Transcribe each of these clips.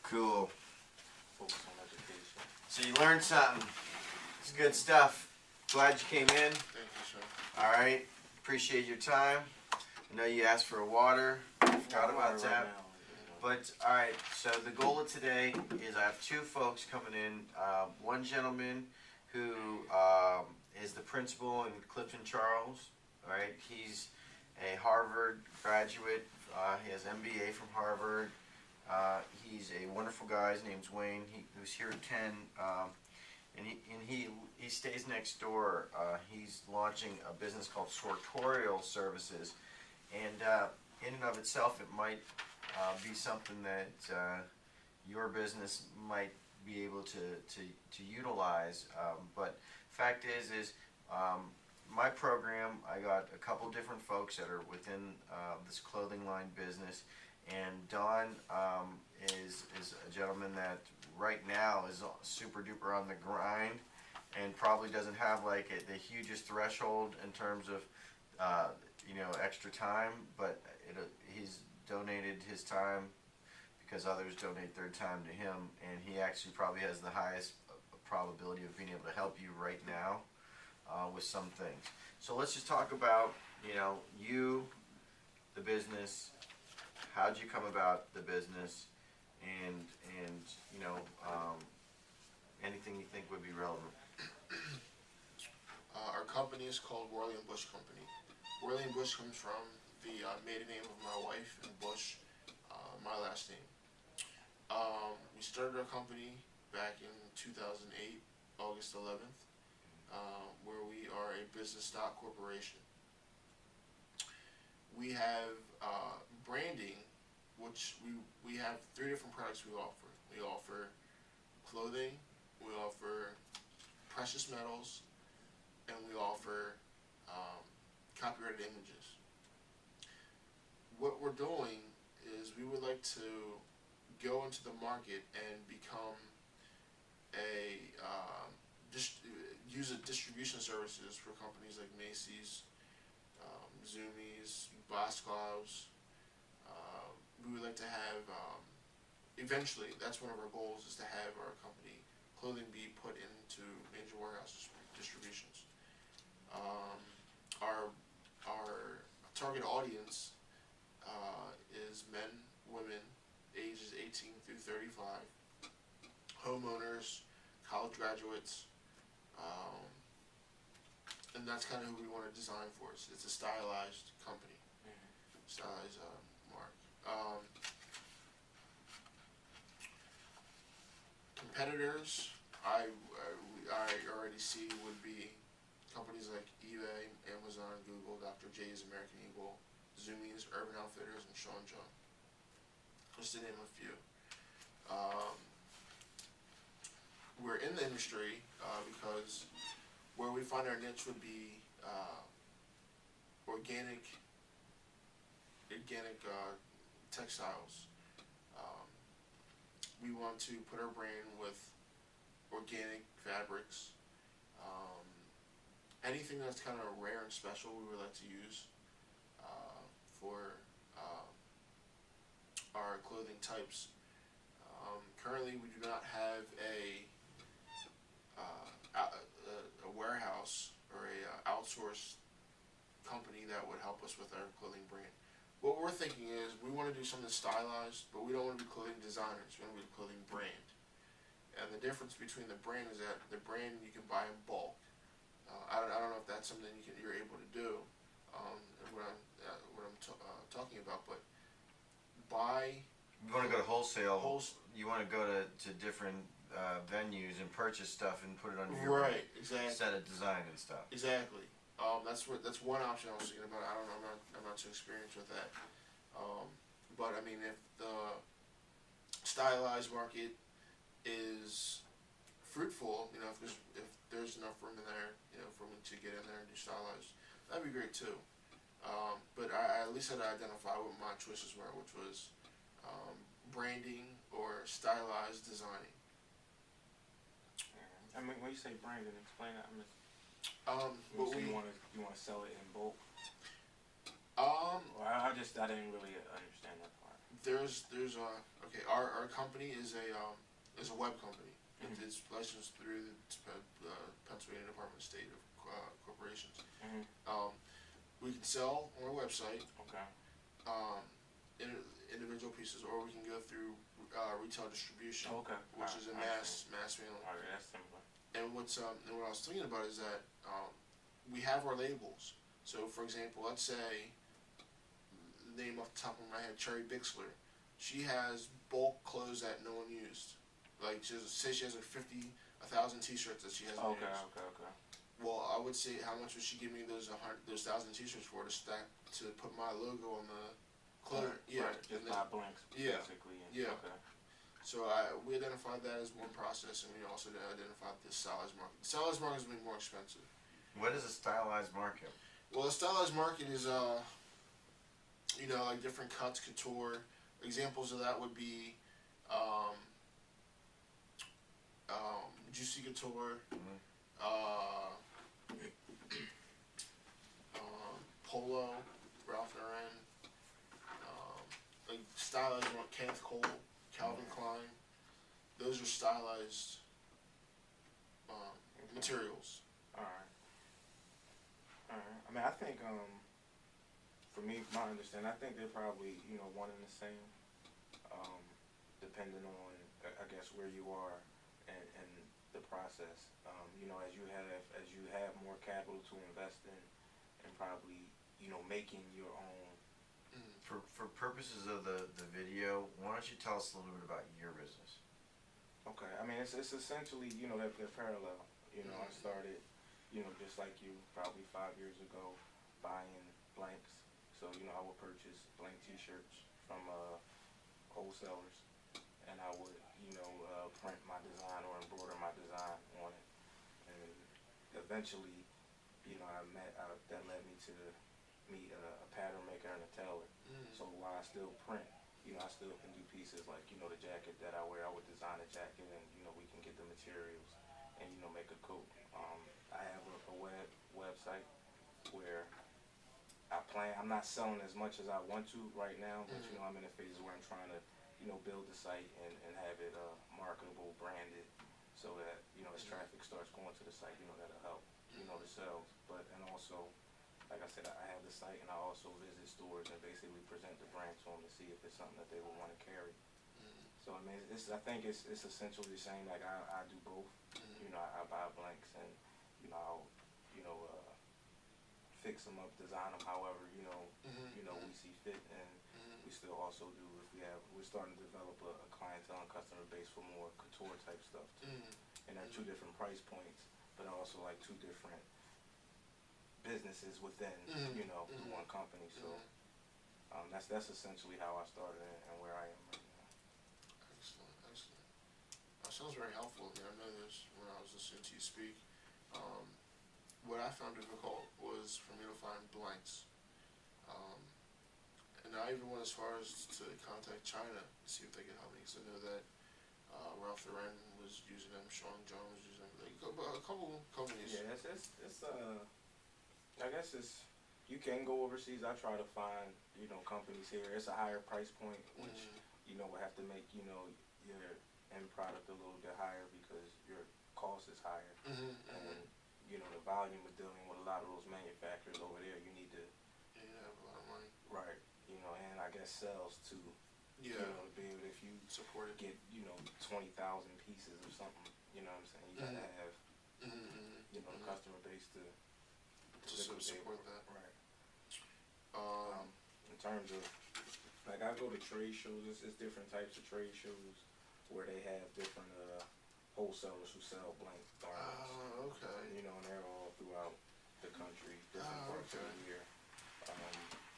Cool. Focus on education. So you learned something. It's good stuff. Glad you came in. Thank you, sir. All right. Appreciate your time. I know you asked for water. Forgot about that. But all right. So the goal of today is I have two folks coming in. One gentleman who is the principal in Clifton Charles. All right. He's a Harvard graduate. He has MBA from Harvard. He's a wonderful guy. His name's Wayne. He was here at 10, and he stays next door. He's launching a business called Sartorial Services, and in and of itself, it might be something that your business might be able to utilize. But fact is my program, I got a couple different folks that are within this clothing line business, and Don is a gentleman that right now is super duper on the grind and probably doesn't have like the hugest threshold in terms of extra time, but he's donated his time because others donate their time to him, and he actually probably has the highest probability of being able to help you right now with some things. So let's just talk about you, the business. How'd you come about the business, and anything you think would be relevant? Our company is called Worley and Bush Company. Worley and Bush comes from the maiden name of my wife, and Bush, my last name. We started our company back in 2008, August 11th, where we are a business stock corporation. We have branding, which we have three different products we offer. We offer clothing, we offer precious metals, and we offer copyrighted images. What we're doing is we would like to go into the market and become use distribution services for companies like Macy's, Zoomies, Boscov's. We would like to have, eventually, that's one of our goals, is to have our company clothing be put into major warehouse distributions. Our target audience is men, women, ages 18 through 35, homeowners, college graduates, and that's kind of who we want to design for. It's a stylized company, stylized mark. Competitors, I already see would be companies like eBay, Amazon, Google, Dr. J's, American Eagle, Zoomies, Urban Outfitters, and Sean John, just to name a few. We're in the industry because where we find our niche would be organic textiles. We want to put our brand with organic fabrics. Anything that's kind of rare and special we would like to use for our clothing types. Currently we do not have a warehouse or a outsourced company that would help us with our clothing brand. What we're thinking is we want to do something stylized, but we don't want to be clothing designers. We want to be a clothing brand. And the difference between the brand is that the brand you can buy in bulk. I don't know if that's something you're able to do. What I'm talking about, but buy. You want to go to wholesale. You want to go to different venues and purchase stuff and put it under your right, exactly. Set of design and stuff. Exactly. That's one option I was thinking about. I don't know. I'm not too experienced with that. But I mean, if the stylized market is fruitful, if there's enough room in there, for me to get in there and do stylized, that'd be great too. But I at least had to identify what my choices were, which was branding or stylized designing. I mean, when you say branding, explain that. But you want to sell it in bulk? I I didn't really understand that part. Okay, our company is a web company. Mhm. It's licensed through the Pennsylvania Department of State of Corporations. Mhm. We can sell on our website Okay. um, individual pieces, or we can go through retail distribution, Okay. which is a I see. mass mailing. Alright, that's similar. And what I was thinking about is that we have our labels. So, for example, let's say the name off the top of my head, Cherry Bixler. She has bulk clothes that no one used. Like say she has like 1,000 T-shirts that she hasn't Okay. used. Okay. Well, I would say, how much would she give me those 1,000 T-shirts for to put my logo on the clothing? Right, Yeah, right. Just and buy blanks, yeah, basically. And, yeah. Okay. So we identified that as one process, and we also identified the stylized market. The stylized market is going to be more expensive. What is a stylized market? Well, the stylized market is like different cuts, couture. Examples of that would be um, Juicy Couture, Mhm. Polo, Ralph Lauren, like stylized Kenneth Cole, Calvin Klein. Those are stylized materials. Alright. I mean, I think, for me, my understanding, I think they're probably, one and the same, depending on, I guess, where you are and the process. As you have more capital to invest in, and probably, making your own. For purposes of the video, why don't you tell us a little bit about your business? Okay, I mean, it's essentially, they're parallel. I started, just like you, probably 5 years ago, buying blanks. So, I would purchase blank T-shirts from wholesalers, and I would, print my design or embroider my design on it. And eventually, that led me to meet a pattern maker and a tailor. So while I still print, I still can do pieces like, the jacket that I wear. I would design a jacket, and, we can get the materials and, make a coat. I have a website where I'm not selling as much as I want to right now, but, I'm in a phase where I'm trying to, build the site and have it marketable, branded, so that, as traffic starts going to the site, that'll help, the sales. And also, like I said, I have the site, and I also visit stores and basically present the brand to them to see if it's something that they would want to carry. So I mean, I think it's essentially the same. Like I do both. I buy blanks, and I'll fix them up, design them however we see fit, and we still also do we're starting to develop a clientele and customer base for more couture type stuff too. And they're 2 different price points, but also like 2 different businesses within one company. So that's essentially how I started and where I am right now. Excellent. That sounds very helpful. I know this when I was listening to you speak. What I found difficult was for me to find blanks. And I even went as far as to contact China to see if they could help me, because I know that Ralph Lauren was using them, Sean John was using them, like a couple companies. Yeah, it's I guess you can go overseas. I try to find companies here. It's a higher price point, which will have to make your end product a little bit higher because your cost is higher. And the volume of dealing with a lot of those manufacturers over there, you need to have a lot of money. Right. And I guess sales too. Yeah. To be able, if you support it, get 20,000 pieces or something, you know what I'm saying? You gotta have the customer base to support that. Right. In terms of, like, I go to trade shows. It's different types of trade shows where they have different wholesalers who sell blank garments. Oh, okay. And they're all throughout the country, different parts of the year.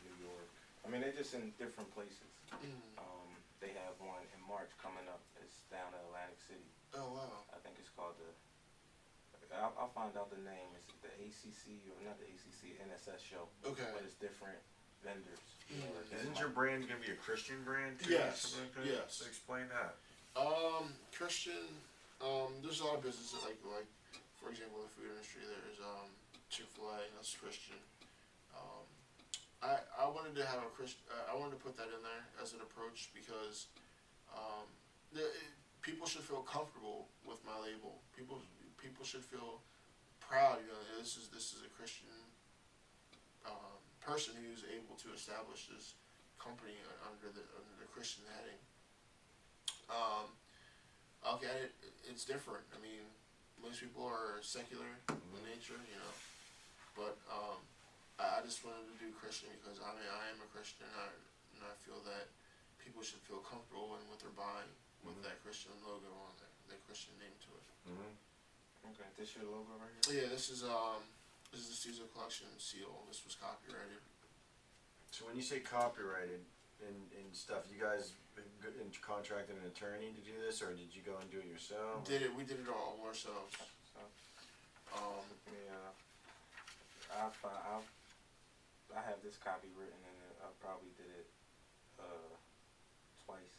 New York. I mean, they're just in different places. They have one in March coming up. It's down in Atlantic City. Oh, wow. I think it's called I'll find out the name. It's the ACC, or not the ACC, NSS show. Okay. But it's different vendors. Isn't your brand going to be a Christian brand too? Yes. Like that? Yes. So explain that. Christian. There's a lot of businesses like for example, the food industry. There's Chick-fil-A. That's Christian. I wanted to have a Christian. I wanted to put that in there as an approach because um, people should feel comfortable with my label. People should feel proud. You know, this is a Christian person who's able to establish this company under the Christian heading. Okay, it's different. I mean, most people are secular in nature, you know, but I just wanted to do Christian because I mean I am a Christian, and I feel that people should feel comfortable in what they're buying with that Christian logo on there, that Christian name to it. Okay, this your logo right here? Yeah, this is the Caesar Collection seal. This was copyrighted. So when you say copyrighted and stuff, you guys contracted an attorney to do this, or did you go and do it yourself? We did it all ourselves. So, I have this copy written, and I probably did it twice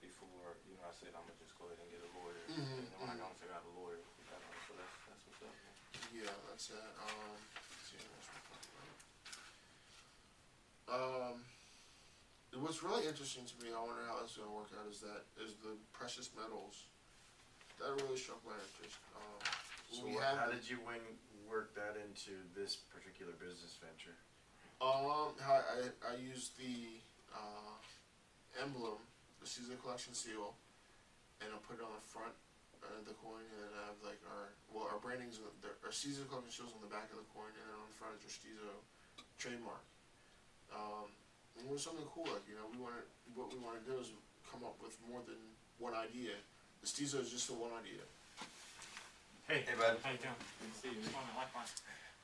before. You know, I said I'm gonna just go ahead and get a lawyer, and then when I got I got a lawyer. So that's what's up, man. Yeah, that's it. Let's see what else we're talking about. What's really interesting to me, I wonder how this is gonna work out, is the precious metals. That really struck my interest. So how did you work that into this particular business venture? How I used the emblem, the Caesar Collection seal, and I put it on the front of the coin, and then I have like our branding's our Caesar Collection seal's on the back of the coin, and then on the front is your Stizo trademark. And it was something cool, like, you know, what we want to do is come up with more than one idea. The Stizo is just the one idea. Hey, bud. How you doing? Good to see you. Likewise.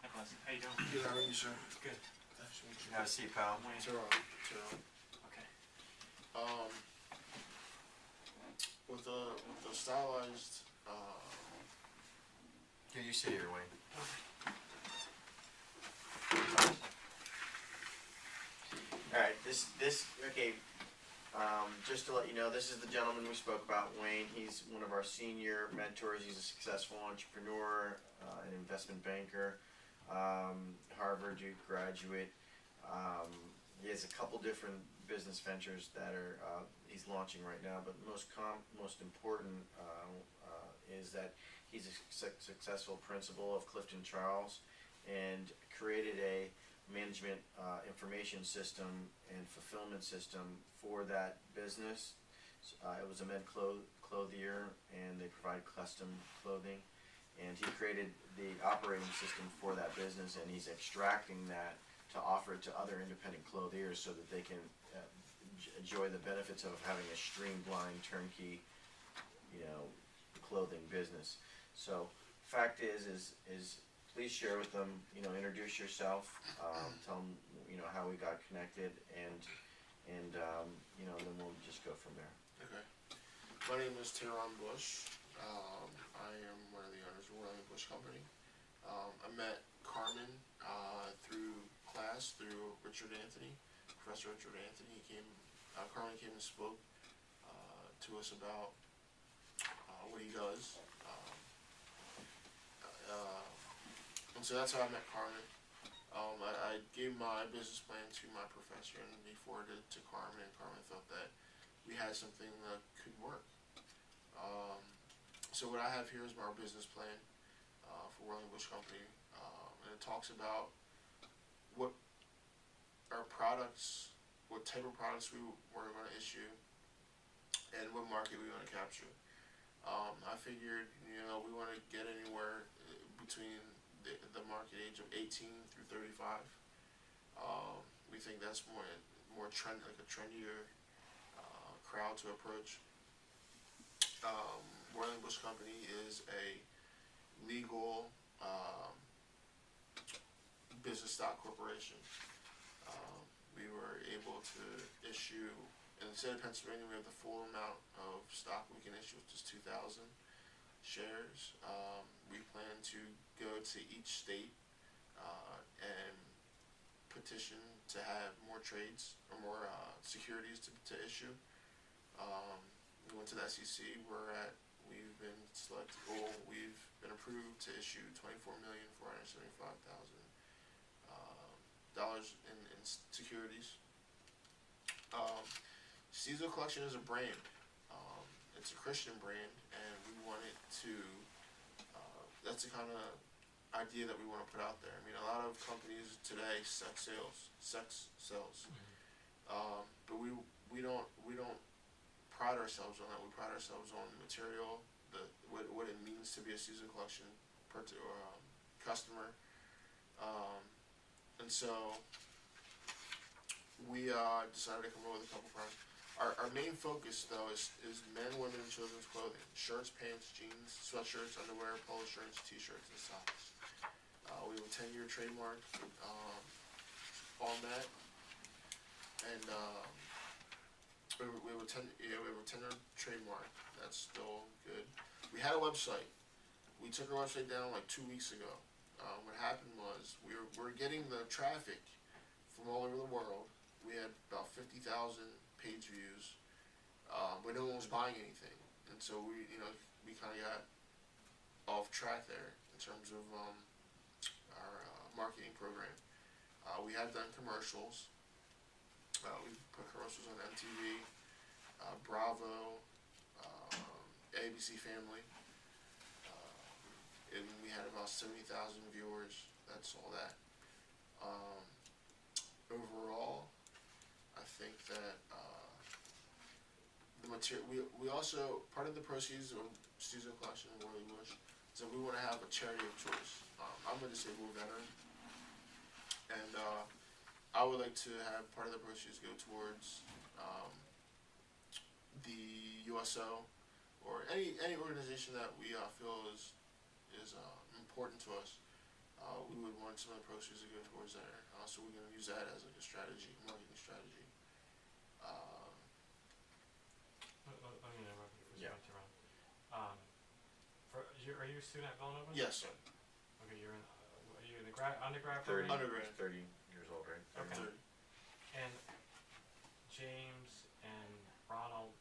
Likewise. How you doing? Good, how are you, sir? Good. Nice to meet you. Have a seat, pal. Wayne. Tehran. Okay. With the stylized, Here, you sit here, Wayne. Alright, okay, just to let you know, this is the gentleman we spoke about, Wayne. He's one of our senior mentors. He's a successful entrepreneur, an investment banker, Harvard graduate. He has a couple different business ventures that are he's launching right now, but most important is that he's a successful principal of Clifton Charles and created a management information system and fulfillment system for that business. It was a med clothier, and they provide custom clothing, and he created the operating system for that business, and he's extracting that to offer it to other independent clothiers so that they can enjoy the benefits of having a streamlined turnkey, clothing business. So fact is please share with them, introduce yourself, tell them, how we got connected, and then we'll just go from there. okay. My name is Tehran Bush. I am one of the owners of Worley Bush Company. I met Carmen through class, through Richard Anthony, Professor Richard Anthony. Carmen came and spoke to us about what he does. And so that's how I met Carmen. I gave my business plan to my professor, and he forwarded it to Carmen, and Carmen thought that we had something that could work. So what I have here is our business plan for Worley Bush Company, and it talks about what our products, what type of products we're going to issue, and what market we want to capture. I figured, we want to get anywhere between the market age of 18 through 35. We think that's more trend, like a trendier crowd to approach. Worley Bush Company is a legal business stock corporation. We were able to issue, in the state of Pennsylvania, we have the full amount of stock we can issue, which is 2,000 shares. We plan to go to each state and petition to have more trades or more securities to issue. We went to the SEC. We've been selected. Well, we've been approved to issue 24,475,000 in securities. Steezo Collection is a brand. It's a Christian brand, and we want it to. That's the kind of idea that we want to put out there. I mean, a lot of companies today sex sells, but we don't pride ourselves on that. We pride ourselves on the material, what it means to be a Steezo Collection customer, and so we decided to come up with a couple products. Our main focus, though, is men, women, and children's clothing. Shirts, pants, jeans, sweatshirts, underwear, polo shirts, t-shirts, and socks. We have a 10-year trademark on that. And we have a 10-year trademark. That's still good. We had a website. We took our website down like 2 weeks ago. What happened was we were getting the traffic from all over the world. We had about 50,000 page views, but no one was buying anything, and so we kind of got off track there in terms of our marketing program. We had done commercials. We put commercials on MTV, Bravo, ABC Family, and we had about 70,000 viewers. That's all that. Overall, I think that the material. We also, part of the proceeds of Steezo Collection and Worldly Bush is that we want to have a charity of choice. I'm a disabled veteran, and I would like to have part of the proceeds go towards the USO or any organization that we feel is important to us. We would want some of the proceeds to go towards there. So we're going to use that as like a strategy, marketing strategy. Let me interrupt you for a Yeah. second, Ron. Are you a student at Villanova? Yes, sir. Okay, are you in the undergrad 30, program? Undergrad. 30 years old, right? Okay. 30. And James and Ronald,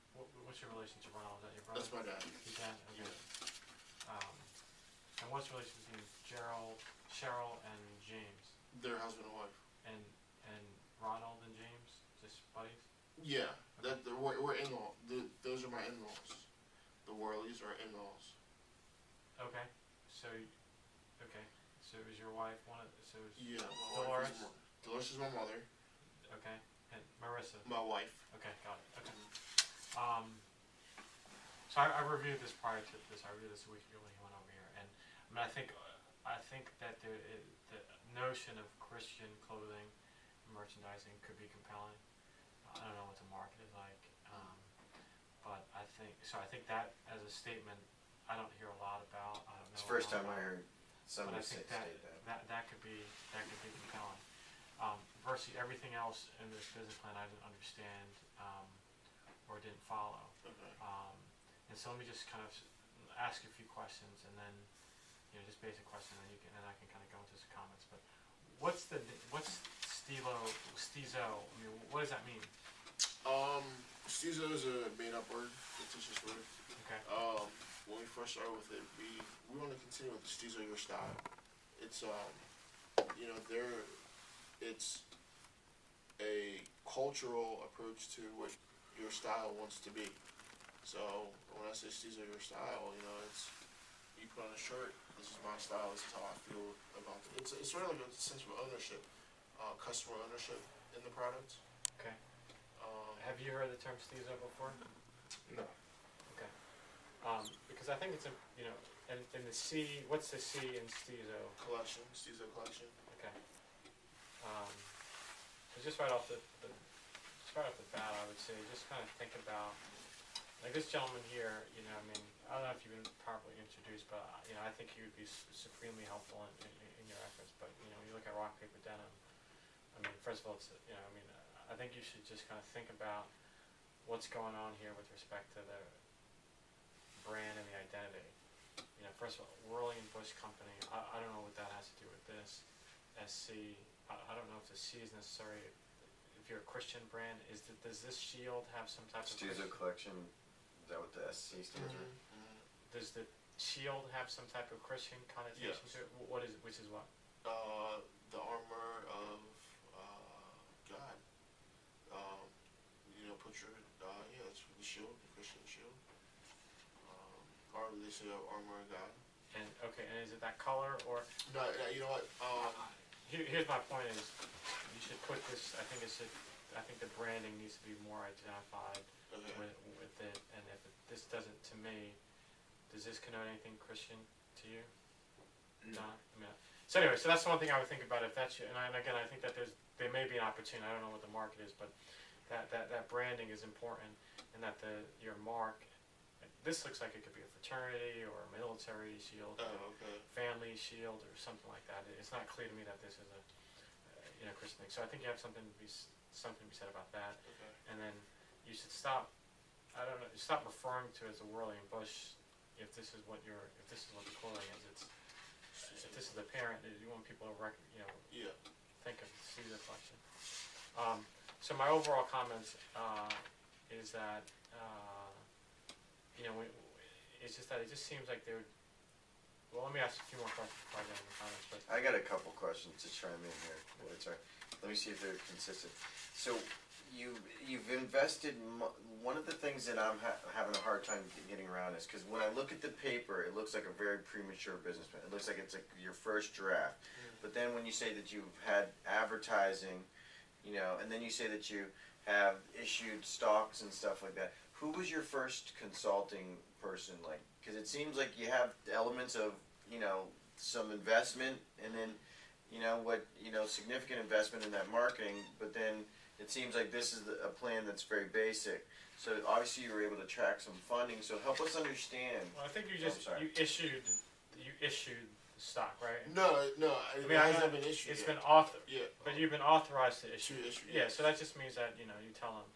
what's your relation to Ronald? Is that your brother? That's my dad. Your dad? Okay. And what's the relation between Cheryl and James? Their husband and wife. And Ronald and James? Just buddies? Yeah, we're in-law. Those are my in-laws. The Worleys are in-laws. Okay. So it was your wife, Yeah, my Dolores? wife Dolores is my mother. Okay. And Marissa? My wife. Okay, got it. Okay. So I reviewed this prior to this. I reviewed this a week ago when he went over here, and I mean, I think that the notion of Christian clothing, merchandising could be compelling. I don't know what the market is like, but I think that as a statement, I don't hear a lot about. I don't know. It's the first a lot time I about, heard somebody but I think state that. that could be compelling. Versus everything else in this business plan, I didn't understand or didn't follow. Okay. And so let me just kind of ask you a few questions, and then just basic questions, and I can kind of go into some comments. But what's Steezo? I mean, what does that mean? Steezo is a made-up word, fictitious word. Okay. When we first started with it, we want to continue with the Steezo Your Style. It's it's a cultural approach to what your style wants to be. So when I say Steezo Your Style, it's you put on a shirt. This is my style. This is how I feel about it. It's sort of like a sense of ownership, customer ownership in the product. Okay. Have you heard the term Steezo before? No. Okay. Because I think it's in the C. What's the C in Steezo? Collection, Steezo Collection. Okay. So just right off the bat, I would say just kind of think about like this gentleman here. I don't know if you've been properly introduced, but I think he would be supremely helpful in your efforts. But when you look at rock paper denim, I mean, first of all, I think you should just kind of think about what's going on here with respect to the brand and the identity. First of all, Worley and Bush Company. I don't know what that has to do with this. SC. I don't know if the C is necessary. If you're a Christian brand, does this shield have some type of Steezo Collection, is that what the SC stands for? Does the shield have some type of Christian connotation Yes. to it? Which is what? The armor of put your, yeah, that's the shield, the Christian shield. Or they say armor of God. And okay, and is it that color or? No, you know what? Here's my point: is you should put this. I think the branding needs to be more identified Okay. with it. And if this doesn't, to me, does this connote anything Christian to you? No. Not. I mean, so anyway, so that's the one thing I would think about if that's you. And again, I think that there may be an opportunity. I don't know what the market is, but that branding is important, and that your mark. This looks like it could be a fraternity or a military shield, or Okay. family shield, or something like that. It's not clear to me that this is a Christian thing. So I think you have something to be said about that. Okay. And then you should stop. I don't know. Stop referring to it as a whirling bush. If this is what the clothing is, if this is the parent, you want people to Yeah. think of see the collection. So my overall comments is that. It's just that it just seems like they would. Well, let me ask a few more questions before I get into the comments. But I got a couple questions to chime in here. Sorry. Let me see if they're consistent. So you've invested. One of the things that I'm having a hard time getting around is because when I look at the paper, it looks like a very premature business plan. It looks like it's like your first draft. But then when you say that you've had advertising, and then you say that you have issued stocks and stuff like that. Who was your first consulting person like? Because it seems like you have elements of, some investment and then, significant investment in that marketing, but then it seems like this is a plan that's very basic. So obviously you were able to track some funding, so help us understand. well, I think you issued stock, right? No, it hasn't been issued. It's yet. been author, Yeah. but you've been authorized to issue. To issue, Yeah, yes. so that just means that you tell them.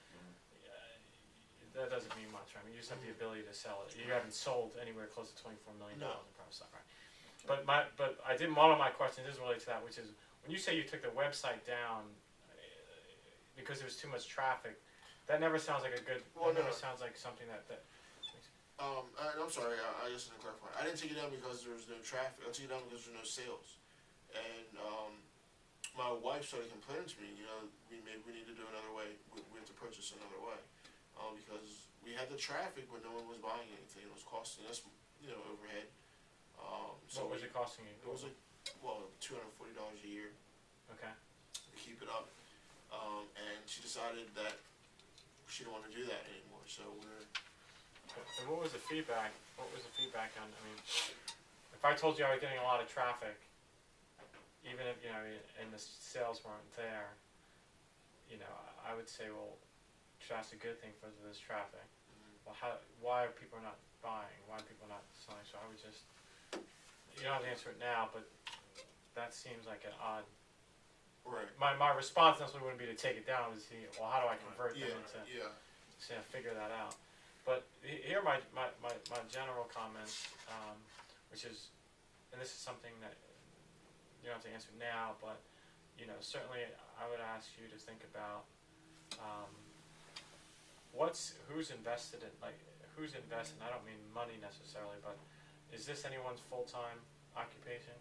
That doesn't mean much, right? I mean, you just have the ability to sell it. You haven't sold anywhere close to $24 million in private stock, right? But I did one of my questions is related to that, which is when you say you took the website down because there was too much traffic, that never sounds like a good. Well, that never no. sounds like something that. I'm sorry, I just didn't clarify. I didn't take it down because there was no traffic. I took it down because there were no sales. And my wife started complaining to me, we need to do another way. We have to purchase another way. Because we had the traffic, but no one was buying anything. It was costing us, overhead. So What was it costing you? It was like, $240 a year Okay. to keep it up. And she decided that she didn't want to do that anymore. So we're. And what was the feedback? What was the feedback on? I mean, if I told you I was getting a lot of traffic, even if and the sales weren't there, I would say, well, that's a good thing for this traffic. Well, why are people not buying? Why are people not selling? So I would just, you don't have to answer it now, but that seems like an odd. Right. My response necessarily wouldn't be to take it down. It would see, well, how do I convert them into? Figure that out. But here are my general comments, which is, and this is something that you don't have to answer now, but certainly I would ask you to think about who's invested in, who's invested. I don't mean money necessarily, but is this anyone's full-time occupation?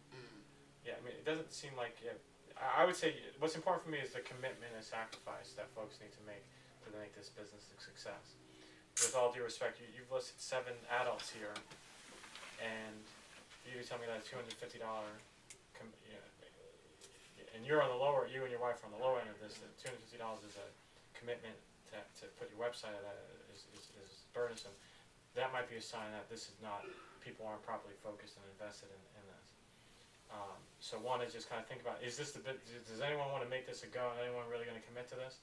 Yeah, I mean, it doesn't seem like it. I would say what's important for me is the commitment and sacrifice that folks need to make this business a success. With all due respect, you've listed 7 adults here, and you tell me that $250, and you're on the lower, you and your wife are on the lower end of this. That $250 is a commitment to put your website at is burdensome. That might be a sign that this is not, people aren't properly focused and invested in this. So one is just kind of think about, does anyone want to make this a go? Is anyone really going to commit to this?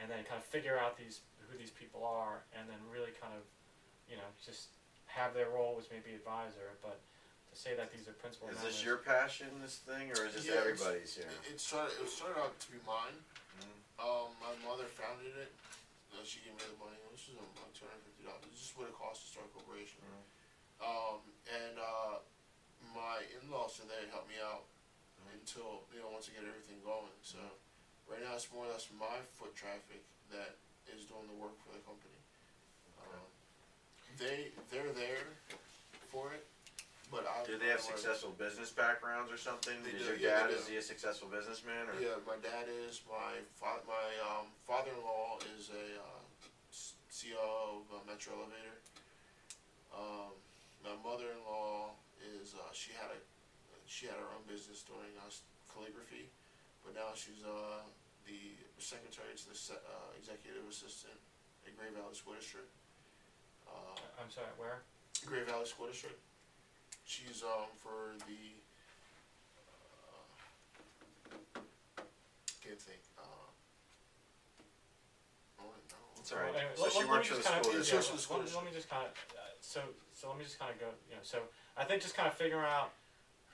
And then kind of figure out who these people are, and then really kind of, just have their role as maybe advisor, but to say that these are principal Is members. this your passion, this thing, or is this everybody's here? It started out to be mine. My mother founded it. She gave me the money. This was like $250. This is what it costs to start a corporation. And my in-laws said they'd help me out until once I get everything going. So right now it's more or less my foot traffic that is doing the work for the company. They're there for it, but Do they have successful business backgrounds or something? They Is do, your yeah, dad, they is he a successful businessman? Or? Yeah, my dad is. My father-in-law is a CEO of Metro Elevator. My mother-in-law is she had her own business doing calligraphy, but now she's the secretary to the executive assistant at Gray Valley School District. I'm sorry, where? Gray Valley School District. She's for the can't think. It's alright. Anyway, So she works for the school district. Let me just kind of, so let me just kind of go, so I think just kind of figuring out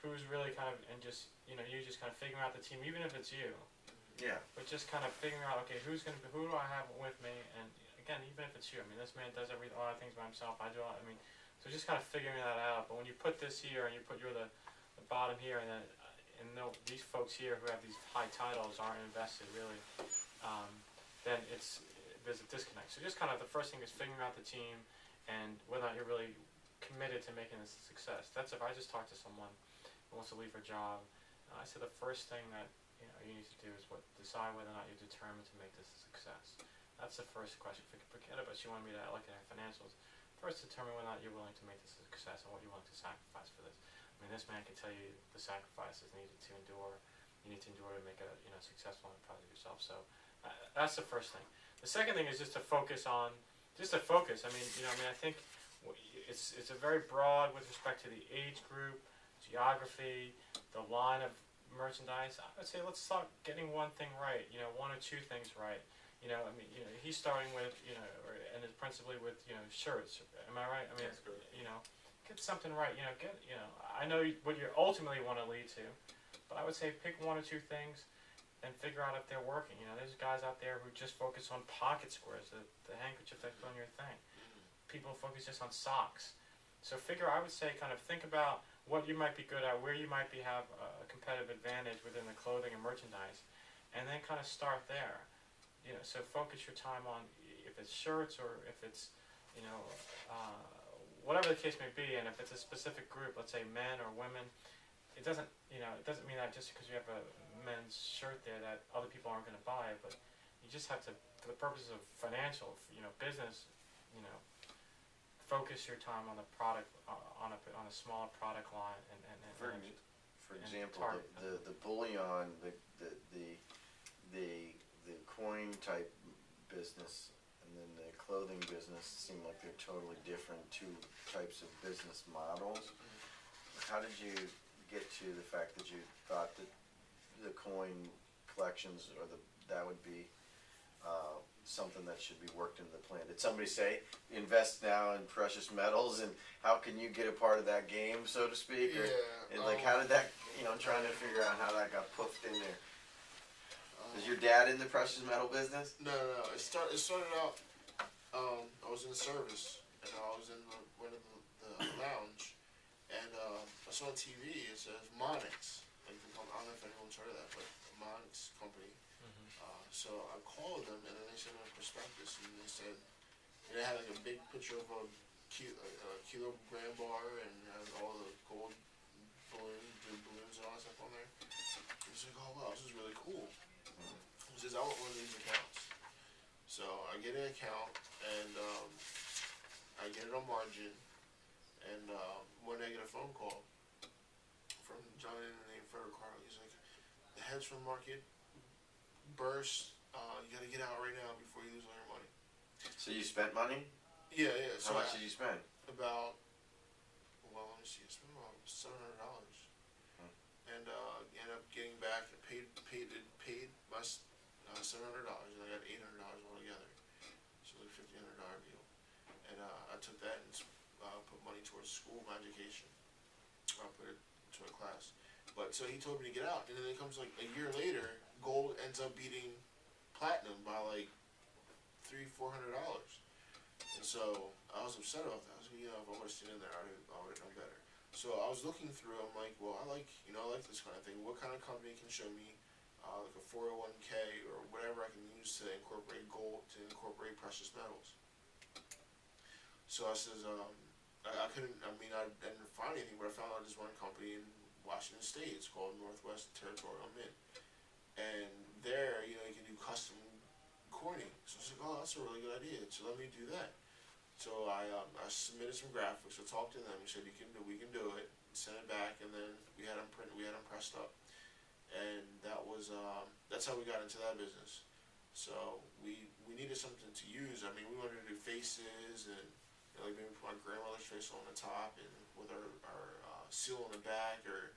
who's really kind of, and just, you just kind of figuring out the team, even if it's you. Yeah. But just kind of figuring out, okay, who do I have with me, and again, even if it's you, I mean, this man does a lot of things by himself, I do a lot, so just kind of figuring that out, but when you put this here, and you're the bottom here, and then, these folks here who have these high titles aren't invested really, then there's a disconnect. So just kind of the first thing is figuring out the team, and whether or not you're really committed to making this a success. That's if I just talk to someone who wants to leave her job, I say the first thing that you need to do is decide whether or not you're determined to make this a success. That's the first question. Forget about she wanted me to look at her financials. First, determine whether or not you're willing to make this a success and what you're willing to sacrifice for this. This man can tell you the sacrifices needed to endure. You need to endure to make a successful enterprise of yourself. So that's the first thing. The second thing is just to focus. I think it's a very broad with respect to the age group, geography, the line of merchandise. I would say let's start getting one thing right. One or two things right. He's starting with and is principally with shirts. Am I right? That's correct. Get something right. I know what you ultimately want to lead to, but I would say pick one or two things and figure out if they're working. There's guys out there who just focus on pocket squares, the handkerchief that's on your thing. People focus just on socks. So I would say kind of think about what you might be good at, where you might have a competitive advantage within the clothing and merchandise, and then kind of start there. So focus your time on if it's shirts or if it's, whatever the case may be, and if it's a specific group, let's say men or women, it doesn't mean that just because you have a men's shirt there that other people aren't going to buy it, but you just have to, for the purposes of financial, business, focus your time on the product, on a smaller product line, For example, the bullion, the coin type business and then the clothing business seem like they're totally different two types of business models. How did you get to the fact that you thought that the coin collections or that would be something that should be worked into the plan? Did somebody say invest now in precious metals, and how can you get a part of that game, so to speak? Or, how did that? Trying to figure out how that got poofed in there. Is your dad in the precious metal business? No. It started out. I was in the service, and I was in one of the lounge, and I saw on TV. It says Monix. I don't know if anyone's heard of that, but Monix company. So I called them, and then they sent me a prospectus, and they said they had like a big picture of a kilogram bar, and had all the gold balloons and all that stuff on there. I was like, oh wow, this is really cool. He says, I want one of these accounts. So I get an account, and I get it on margin, and one day I get a phone call from a gentleman named Frederick Carl. He's like, the hedge fund market burst. You gotta get out right now before you lose all your money. So you spent money? Yeah. How much did you spend? About, let me see, I spent about $700. And ended up getting back, paid my $700, and I got $800 altogether. So it was a $1,500 deal. And I took that and put money towards school, my education. I put it into a class. But so he told me to get out, and then it comes like a year later, gold ends up beating platinum by like $300-400. And so I was upset about that. I was like, if I would have stayed in there, I would have known better. So I was looking through. I'm like, well, I like this kind of thing. What kind of company can show me like a 401k or whatever I can use to incorporate gold, to incorporate precious metals? So I says, I I couldn't. I mean, I didn't find anything, but I found out there's one company in Washington State. It's called Northwest Territorial Mint, and there, you know, you can do custom coining. So I was like, oh, that's a really good idea. So let me do that. So I submitted some graphics. I talked to them. We said we can do it. Sent it back, and then we had them print. We had them pressed up, and that's how we got into that business. So we needed something to use. I mean, we wanted to do faces and, you know, like maybe put my grandmother's face on the top and with our seal on the back, or,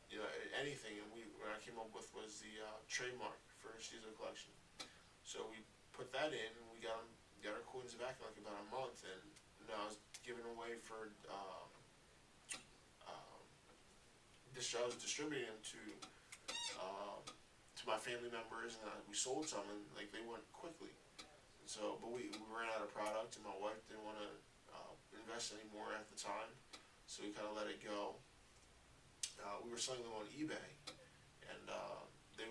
you know, anything. And what I came up with was the trademark for Caesar Collection. So we put that in, and we got our coins back in like about a month, and I was giving away for I was distributing them to my family members, and we sold some, and like they went quickly. So, but we ran out of product, and my wife didn't want to invest anymore at the time, so we kind of let it go. We were selling them on eBay, and they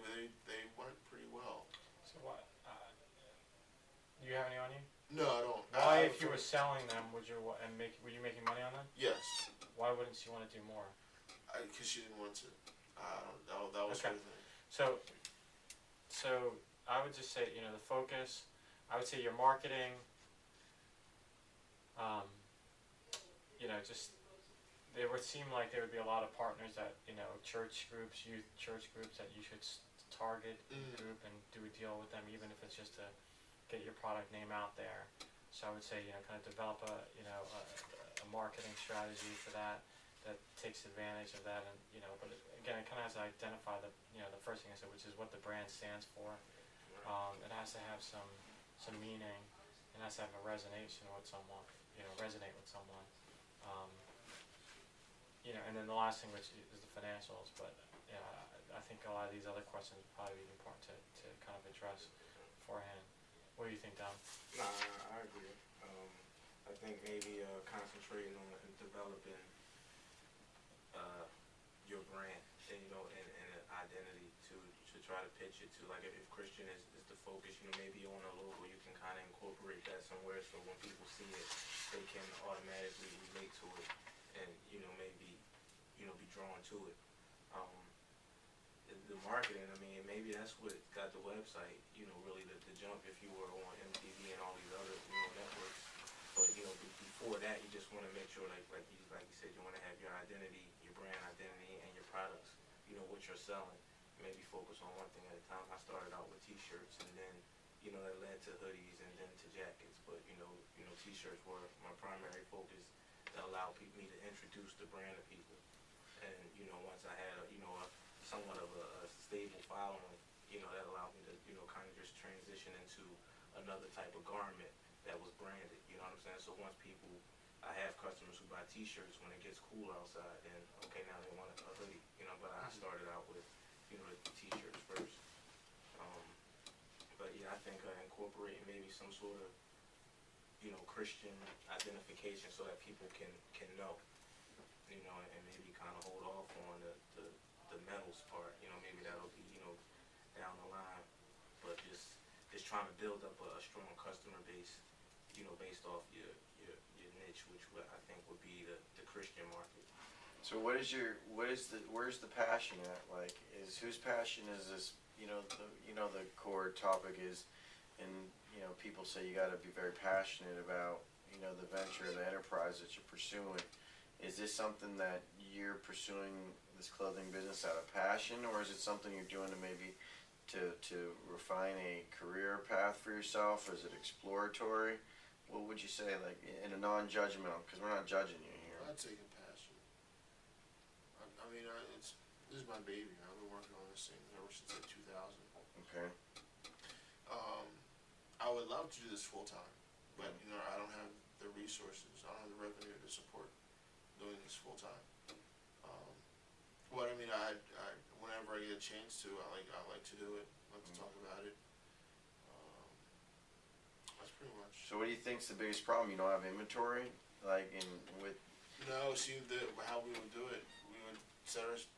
went pretty well. So what? Do you have any on you? No, I don't. Why, if you were selling them, were you making money on them? Yes. Why wouldn't you want to do more? Because she didn't want to. That was Okay. her thing. So I would just say, you know, the focus. I would say your marketing. You know, just there would seem like there would be a lot of partners that, you know, church groups, youth church groups that you should target group and do a deal with them, even if it's just to get your product name out there. So I would say, you know, kind of develop a marketing strategy for that takes advantage of that, and, you know, but again, it kind of has to identify the first thing I said, which is what the brand stands for. It has to have some meaning. It has to have a resonation with someone, resonate with someone. And then the last thing, which is the financials, but I think a lot of these other questions would probably be important to kind of address beforehand. What do you think, Dom? Nah, I agree. I think maybe concentrating on developing your brand, and an identity to try to pitch it to. Like if Christian is the focus, maybe on a logo you can kind of incorporate that somewhere, so when people see it, they can automatically relate to it, and maybe be drawn to it. The marketing, I mean, maybe that's what got the website, really the jump. If you were on MTV and all these other networks, but before that, you just want to make sure, like you said, you want to have your identity, your brand identity, and your products, what you're selling. Maybe focus on one thing at a time. I started out with T-shirts, and then that led to hoodies, and then to jackets. But T-shirts were my primary focus that allowed me to introduce the brand to people. And once I had a somewhat of a stable following, that allowed me to kind of just transition into another type of garment that was branded. You know what I'm saying? So once I have customers who buy T-shirts when it gets cool outside, then okay, now they want a hoodie. But I started out with the T-shirts first. But yeah, I think incorporating maybe some sort of Christian identification so that people can know, and maybe kind of hold off on the metals part. Maybe that'll be down the line, but just trying to build up a strong customer base, based off your niche, which I think would be the Christian market. So where's the passion at? Like, whose passion is this? The core topic is, and people say you got to be very passionate about the venture, the enterprise that you're pursuing. Is this something that you're pursuing, this clothing business, out of passion, or is it something you're doing to maybe to refine a career path for yourself? Or is it exploratory? What would you say, like, in a non-judgmental, because we're not judging you here? I'd take a passion. I mean, this is my baby. I've been working on this thing ever since like 2000. Okay. I would love to do this full time, but I don't have the resources. I don't have the revenue to support doing this full time. But I mean, I whenever I get a chance to, I like to do it. I like to talk about it. That's pretty much. So what do you think's the biggest problem? You don't have inventory, like with. No, see how we would do it. We would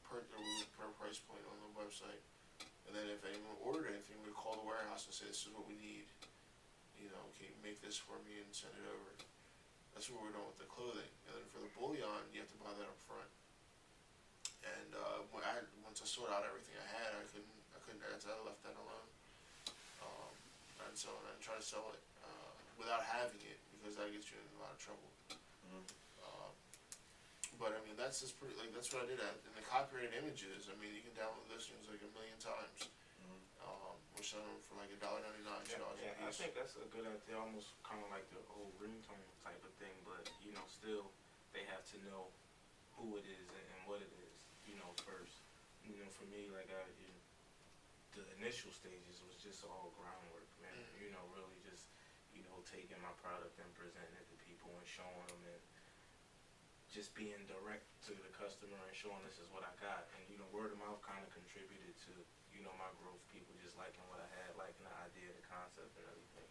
put a price point on the website, and then if anyone ordered anything, we'd call the warehouse and say, "This is what we need. Can you make this for me and send it over?" As that's what we're doing with the clothing. And then for the bullion, you have to buy that up front. And once I sorted out everything I had, I couldn't. I left that alone. And so I try to sell it without having it, because that gets you in a lot of trouble. But I mean, that's just pretty. Like, that's what I did. In the copyrighted images, I mean, you can download those things like 1,000,000 times. We're selling them for like $1.99, $2 a I piece. think that's a good idea. Almost kind of like the old ringtone type of thing, but you know, still they have to know who it is and what it is. You know, first. You know, for me, like the initial stages was just all groundwork, man. You know, really just taking my product and presenting it to people and showing them, and just being direct to the customer and showing this is what I got. And word of mouth kind of contributed to my growth. People just liking what I had, liking the idea, the concept, and everything.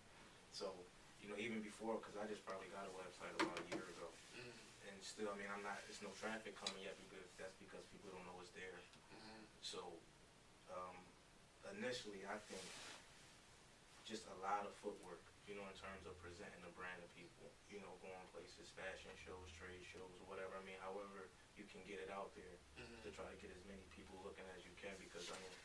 So even before, because I just probably got a website about a year ago, and still, I mean, there's no traffic coming yet, because people don't know it's there. So initially, I think just a lot of footwork, in terms of presenting the brand to people, going places, fashion shows, trade shows, whatever. I mean, however you can get it out there to try to get as many people looking as you can, because I mean,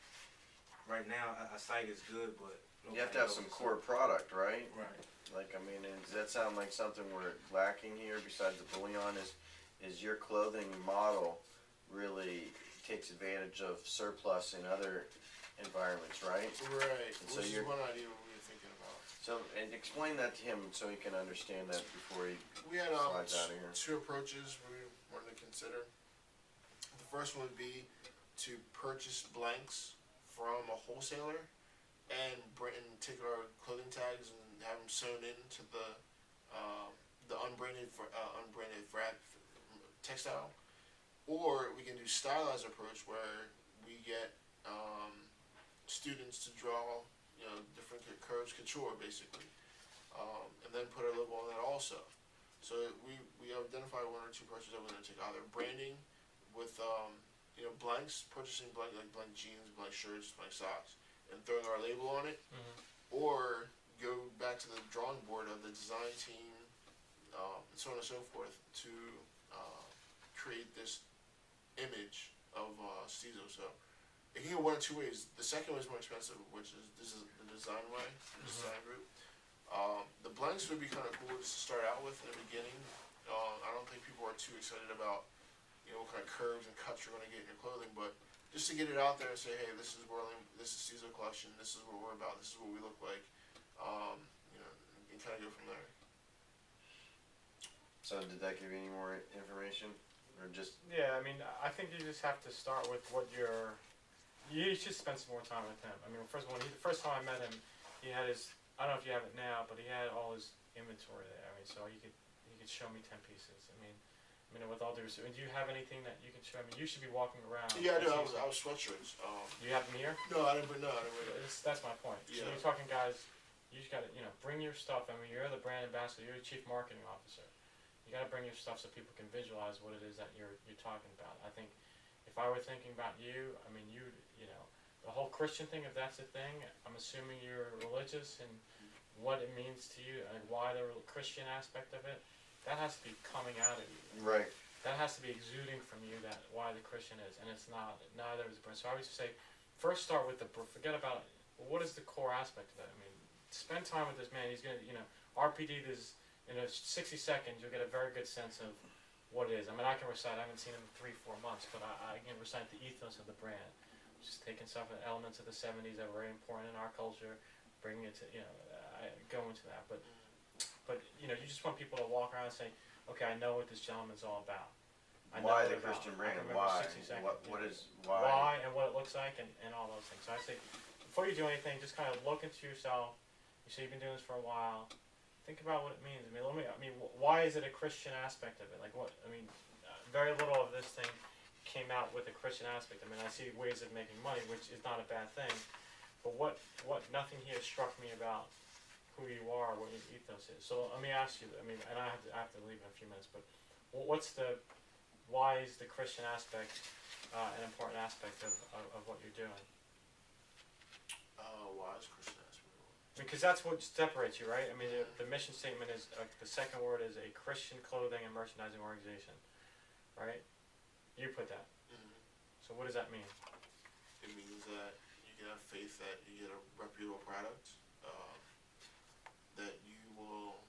right now a site is good, but You have to have some core product, right? Right. Like, I mean, does that sound like something we're lacking here besides the bullion? Is your clothing model really takes advantage of surplus in other environments, right? Right. And so Which is you're- one idea we were thinking about. So, and explain that to him so he can understand that before he We had slides out of here. two approaches we wanted to consider. The first one would be to purchase blanks from a wholesaler and take our clothing tags and have them sewn into the unbranded textile, or we can do stylized approach where we get students to draw different curves, couture basically, and then put our logo on that also. So we identify one or two approaches that we're going to take, either branding with blanks, purchasing blank jeans, blank shirts, blank socks, and throwing our label on it, or go back to the drawing board of the design team, and so on and so forth, to create this image of CISO. So it can go one of two ways. The second way is more expensive, which is the design way, the design group. The blanks would be kind of cool just to start out with in the beginning. I don't think people are too excited about what kind of curves and cuts you're going to get in your clothing, but just to get it out there and say, hey, this is CISO collection, this is what we're about, this is what we look like, and kind of go from there. So did that give you any more information, or just? Yeah, I mean, I think you just have to start with what you should spend some more time with him. I mean, first of all, the first time I met him, he had I don't know if you have it now, but he had all his inventory there. I mean, so he could show me 10 pieces. I mean, with all due respect, do you have anything that you can show me? You should be walking around. Yeah, I do. I was sweatshirts. Do you have them here? No, I didn't bring it. That's my point. Yeah. So you're talking, guys, you just gotta, bring your stuff. I mean, you're the brand ambassador, you're the chief marketing officer. You gotta bring your stuff so people can visualize what it is that you're talking about. I think if I were thinking about you, I mean, the whole Christian thing, if that's a thing, I'm assuming you're religious, and what it means to you and why the Christian aspect of it, that has to be coming out of you. Right. That has to be exuding from you that why the Christian is, and it's not. Neither is the brand. So I always say, first start with forget about what is the core aspect of that. I mean, spend time with this man. He's gonna, RPD this in 60 seconds. You'll get a very good sense of what it is. I mean, I can recite. I haven't seen him in 3-4 months, but I can recite the ethos of the brand. Just taking some elements of the 70s that were very important in our culture, bringing it to I go into that, but you just want people to walk around and say, okay, I know what this gentleman's all about. Why the Christian brand? Why? What is why? Why and what it looks like and all those things. So I say, before you do anything, just kind of look into yourself. You say you've been doing this for a while. Think about what it means. I mean, why is it a Christian aspect of it? Like what? I mean, very little of this thing came out with a Christian aspect. I mean, I see ways of making money, which is not a bad thing. But what nothing here struck me about who you are, what your ethos is. So let me ask you, I mean, and I have to leave in a few minutes, but why is the Christian aspect an important aspect of what you're doing? Why is Christian aspect? Because that's what separates you, right? I mean, the mission statement is, the second word is a Christian clothing and merchandising organization, right? You put that. Mhm. So what does that mean? It means that you can have faith that you get a reputable product, that you will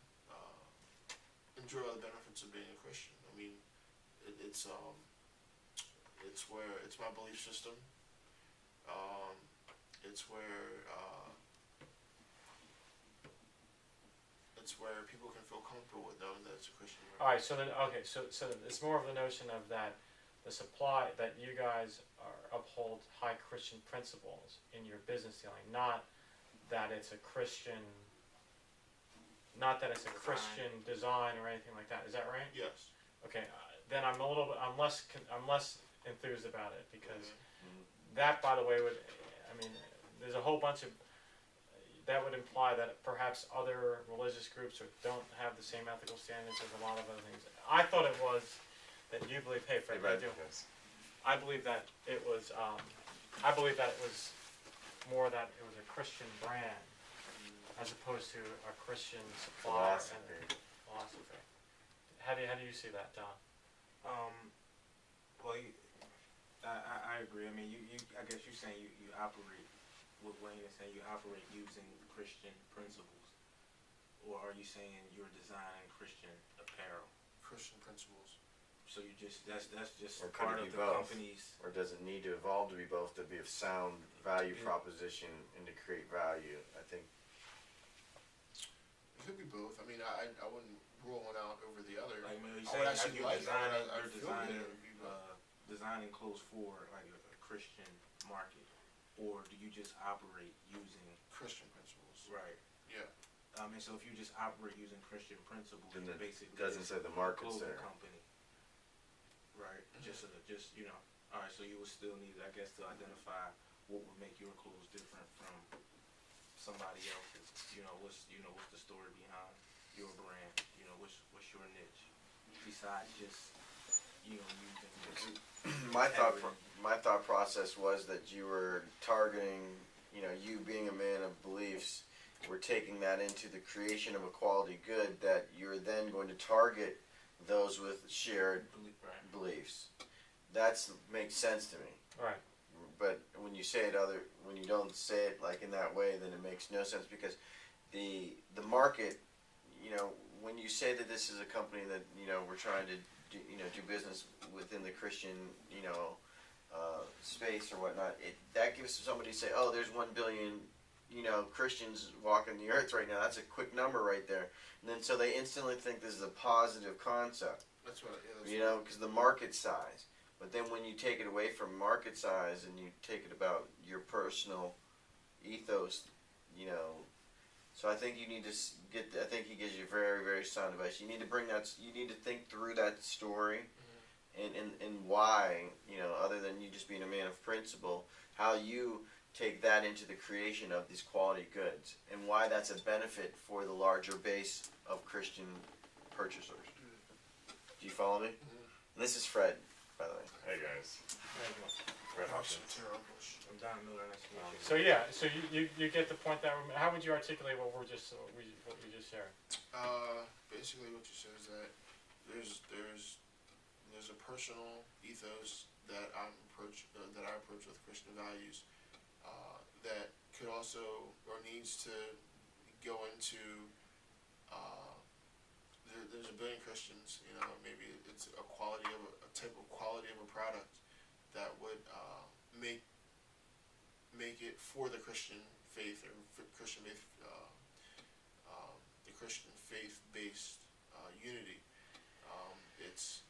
enjoy all the benefits of being a Christian. I mean, it's where it's my belief system. It's where people can feel comfortable with knowing that it's a Christian. All right. So then, okay. So it's more of the notion of that the supply that you guys uphold high Christian principles in your business dealing, not that it's a Christian. Not that it's a Christian design or anything like that. Is that right? Yes. Okay. Then I'm less enthused about it because Mhm. that, by the way, there's a whole bunch of that would imply that perhaps other religious groups don't have the same ethical standards as a lot of other things. I thought it was that you believe. Hey, Fred, I do. I believe that it was. I believe that it was more that it was a Christian brand as opposed to a Christian supplier and philosophy. How do you see that, Don? Well, I agree. I mean, I guess you're saying you operate, what Wayne is saying, you operate using Christian principles, or are you saying you're designing Christian apparel? Christian principles. So you that's just Or could part it of be the both? company's. Or does it need to evolve to be both, to be of sound value Yeah. proposition and to create value? I think It could be both. I mean, I wouldn't rule one out over the other. Like, man, you I saying would like actually you're like designing, I you're feel good designing, it would be both. designing clothes for like a Christian market, or do you just operate using Christian principles. right? Yeah. And so if you just operate using Christian principles, then it's it basically doesn't say the a market's clothing there. company, right? Mhm. Just all right. So you would still need, I guess, to identify what would make your clothes different from somebody else's. What's the story behind your brand? What's your niche besides just using my thought integrity. my thought process was that you were targeting, you being a man of beliefs, we're taking that into the creation of a quality good that you're then going to target those with shared right? beliefs. That makes sense to me. Right. But when you when you don't say it like in that way, then it makes no sense because the market, when you say that this is a company that we're trying to do business within the Christian space or whatnot, that gives somebody to say, oh, there's 1 billion Christians walking the earth right now. That's a quick number right there, and then so they instantly think this is a positive concept. That's what. Yeah, that's Because the market size. But then when you take it away from market size and you take it about your personal ethos, so I think you need to I think he gives you very, very sound advice. You need to you need to think through that story and why, other than you just being a man of principle, how you take that into the creation of these quality goods and why that's a benefit for the larger base of Christian purchasers. Do you follow me? And this is Fred, by the way. Hey guys, Fred Hopkins. I'm Don Miller. Nice to meet you. So yeah. So you get the point that how would you articulate what we just shared? Basically, what you said is that there's a personal ethos that I approach with Christian values that could also or needs to go into. There's a billion Christians, maybe it's a type of quality of a product that would make it for the Christian faith or the Christian faith-based unity. It's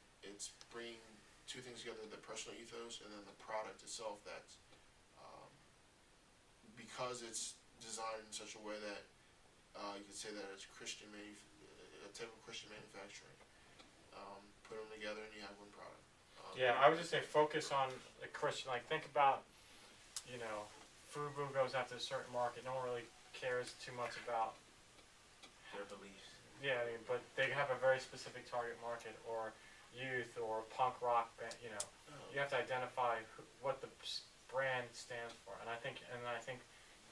bringing two things together: the personal ethos and then the product itself. That's because it's designed in such a way that you could say that it's a type of Christian manufacturing. Put them together and you have one product. Yeah, I would just say focus on the Christian. Like think about, Fubu goes after a certain market. No one really cares too much about Their beliefs. Yeah, but they have a very specific target market, or youth, or punk rock band. You have to identify what the brand stands for, and I think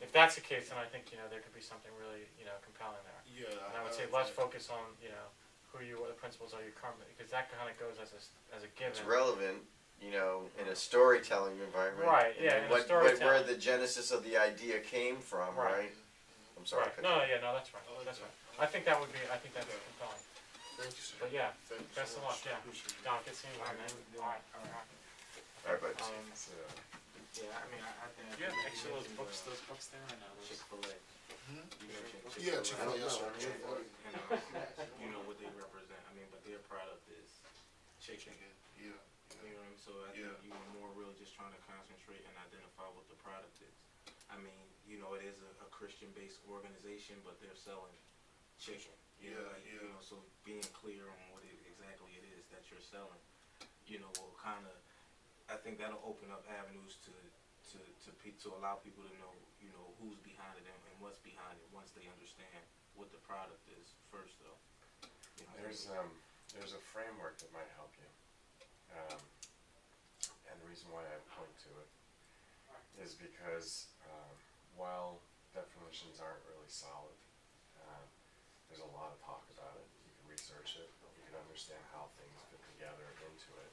if that's the case, then I think, there could be something really, compelling there. Yeah. And I would say let's focus on, what the principles are you currently, because that kind of goes as a given. It's relevant, in a storytelling environment. Right, yeah, And in a storytelling. where the genesis of the idea came from, right? I'm sorry. Right. No, that's right. That's right. I think that's compelling. Thank you, sir. But yeah, Thank you best so of luck, much. yeah. Appreciate it. Don, good seeing you, man. Alright. All right, bud. Yeah, I mean, I think. You have extra those books there or no? Chick-fil-A. Hmm? You mentioned Yeah, Chick-fil-A. Chick-fil-A, yes, sir. And, Chick-fil-A. you know what they represent. I mean, but their product is chicken. Chicken. Yeah. You know what I mean? So I think you were more really just trying to concentrate and identify what the product is. I mean, it is a Christian-based organization, but they're selling chicken. So being clear on what exactly it is that you're selling, will kind of, I think that'll open up avenues to allow people to know, who's behind it and what's behind it once they understand what the product is first, though. There's a framework that might help you, and the reason why I point to it is because while definitions aren't really solid, there's a lot of talk about it. You can research it, you can understand how things fit together into it,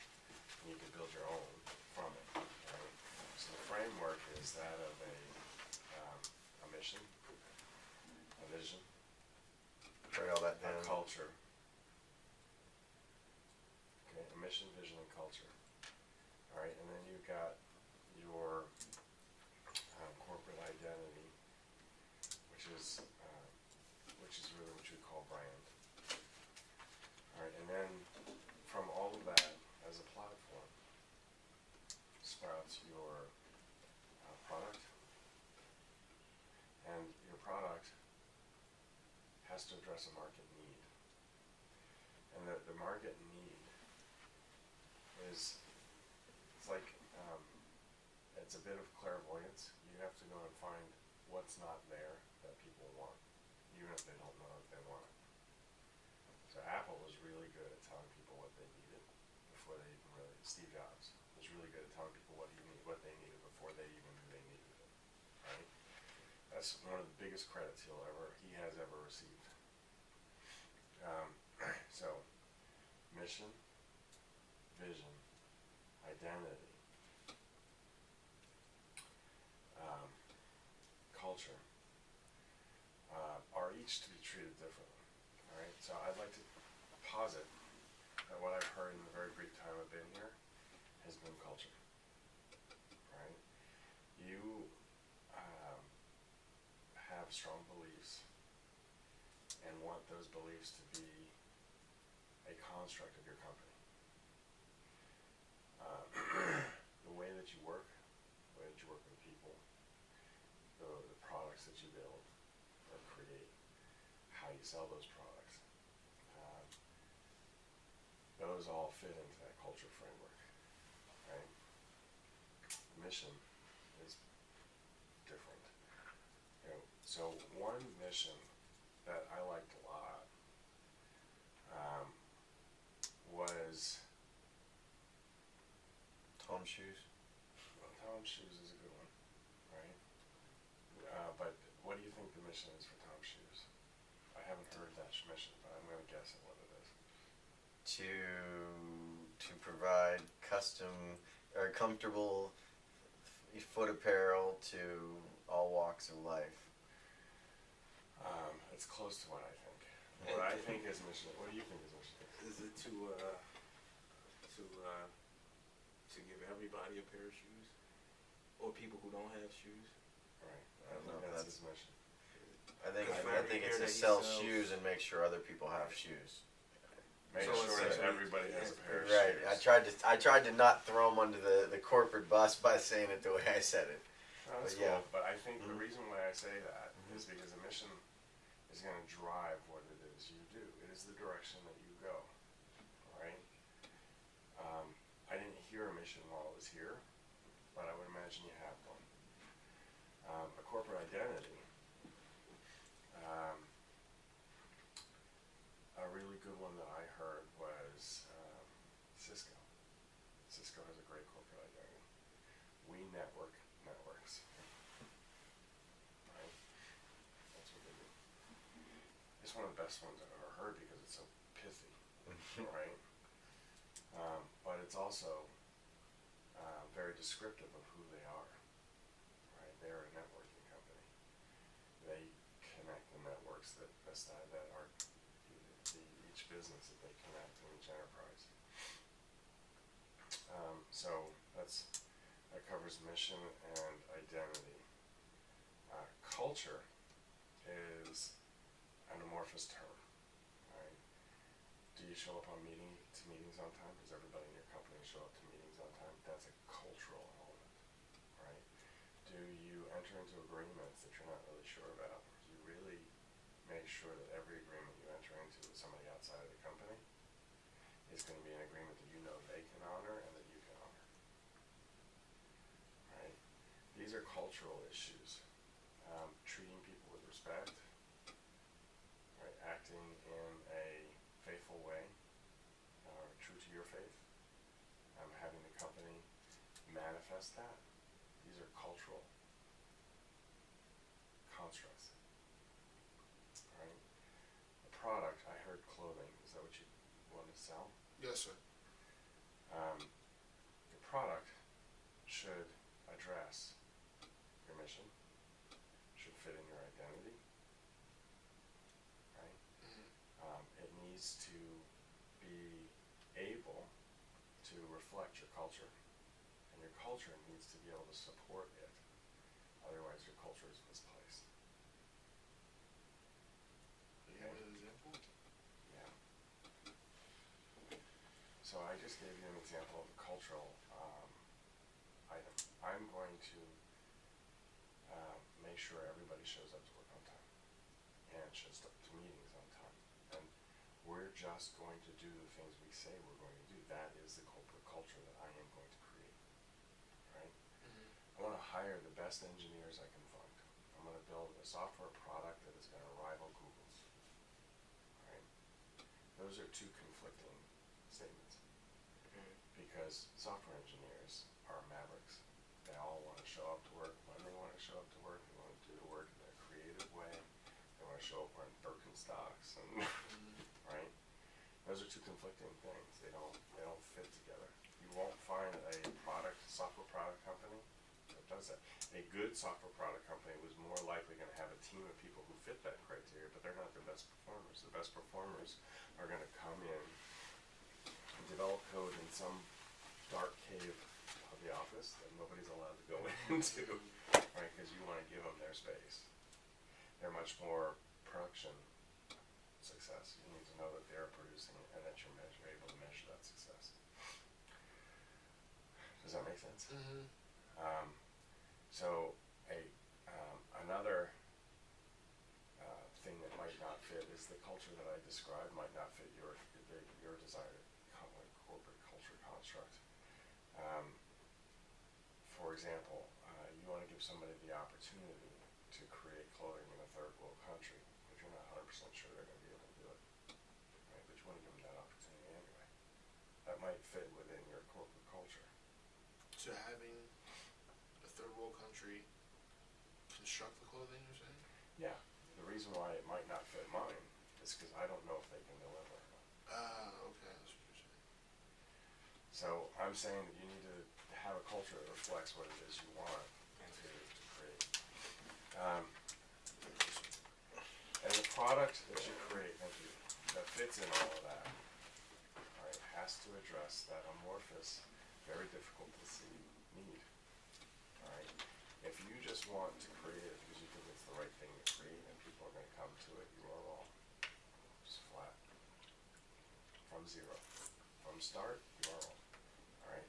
and you can build your own from it. Right? So the framework is that of a mission, a vision, Write all that a down. culture. Okay, a mission, vision, and culture. All right, and then you've got your corporate identity, which is really what you call brand. All right, and then from all of that as a platform sprouts your product, and your product has to address a market need. And the market need is, it's a bit of clairvoyance. You have to go and find what's not there that people want, even if they don't know if they want it. So Apple was really good at telling people what they needed before they even really, Steve Jobs was really good at telling people what they needed before they even knew they needed it, right? That's one of the biggest credits he has ever received. So, mission, vision, identity, culture, are each to be treated differently. All right. So I'd like to posit that what I've heard in the very brief time I've been here has been culture. Right. You have strong beliefs and want those beliefs to be a construct of your company. The way that you work, with people, the products that you build or create, how you sell those products, those all fit into that culture framework, right? The mission is different. So one mission that I liked a lot was Tom Shoes. Tom Shoes is a good one, right? But what do you think the mission is for Tom Shoes? I haven't heard that mission, but I'm going to guess at what it is. To provide custom or comfortable foot apparel to all walks of life. It's close to what I think. What I think is mission. What do you think is mission? Is it to give everybody a pair of shoes, or people who don't have shoes? Right. I think that's his mission. I think Because it's to that he sell sells- shoes and make sure other people have shoes. Make So sure that essentially- everybody has a pair of Right. shoes. I tried to not throw them under the corporate bus by saying it the way I said it. No, that's But yeah. cool. But I think the Mhm. reason why I say that is because a mission is going to drive what it is you do. It is the direction that you go. All right. I didn't hear a mission while I was here, but I would imagine you have one. A corporate identity. A really good one that I heard was Cisco. Cisco has a great corporate identity. We network networks. it's one of the best ones I've ever heard because it's so pithy, right? But it's also very descriptive of who they are, right? They're a networking company. They connect the networks that are each business that they connect in each enterprise. So that covers mission and identity. Culture is an amorphous term, right? Do you show up to meetings on time? Does everybody in your company show up to meetings on time? That's a cultural element, right? Do you enter into agreements that you're not really sure about? Do you really make sure that every agreement you enter into with somebody outside of the company is going to be an agreement that you know they can honor and that you can honor, right? These are cultural issues. Treating people with respect, right? Acting in a faithful way, true to your faith, having the company manifest that. These are cultural constructs, right? A product, I heard clothing. Is that what you want to sell? Yes, sir. The product should address your mission, should fit in your identity, right? It needs to be able to reflect your culture, and your culture needs to be able to support it. Otherwise, your culture is misplaced. Can you give me an example? Yeah. So I just gave you an example of a cultural item. I'm going to make sure everybody shows up to work on time and shows up to meetings on time. And we're just going to do the things we say we're going to do. That is the corporate culture that I am going to create, right? I want to hire the best engineers I can find. I'm going to build a software product that is going to rival Google's, right? Those are two conflicting statements because software engineers are mavericks. They all want to show up to work when they want to show up to work. They want to do the work in a creative way. They want to show up wearing Birkenstocks and right? Those are two conflicting things. They don't fit together. You won't find a software product company that does that. A good software product company was more likely going to have a team of people who fit that criteria, but they're not the best performers. The best performers are going to come in and develop code in some dark cave of the office that nobody's allowed to go into, right? Because you want to give them their space. They're much more production success. You need to know that they're producing it and that you're able to measure that success. Does that make sense? So another thing that might not fit is the culture that I described might not fit your desired corporate culture construct. For example, you want to give somebody the opportunity to create clothing in a third world country, but you're not 100% sure they're going to be able to do it, right? But you want to give them that opportunity anyway. That might fit within your corporate culture. So having a third world country construct the clothing, you're saying? Yeah. The reason why it might not fit mine is because I don't know if they can deliver or not. Okay, that's what you're saying. So I'm saying that you need to have a culture that reflects what it is you want to create. And the product that you create that fits in all of that, right, has to address that amorphous, very difficult to see need. Right? If you just want to create it because you think it's the right thing to create and people are going to come to it, you are wrong. Just flat. From zero. From start, you are wrong. Alright?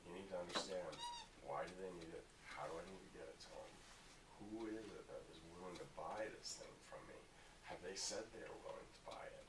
You need to understand, why do they need it? How do I need to get it to them? Who is it that is willing to buy this thing from me? Have they said they are willing to buy it?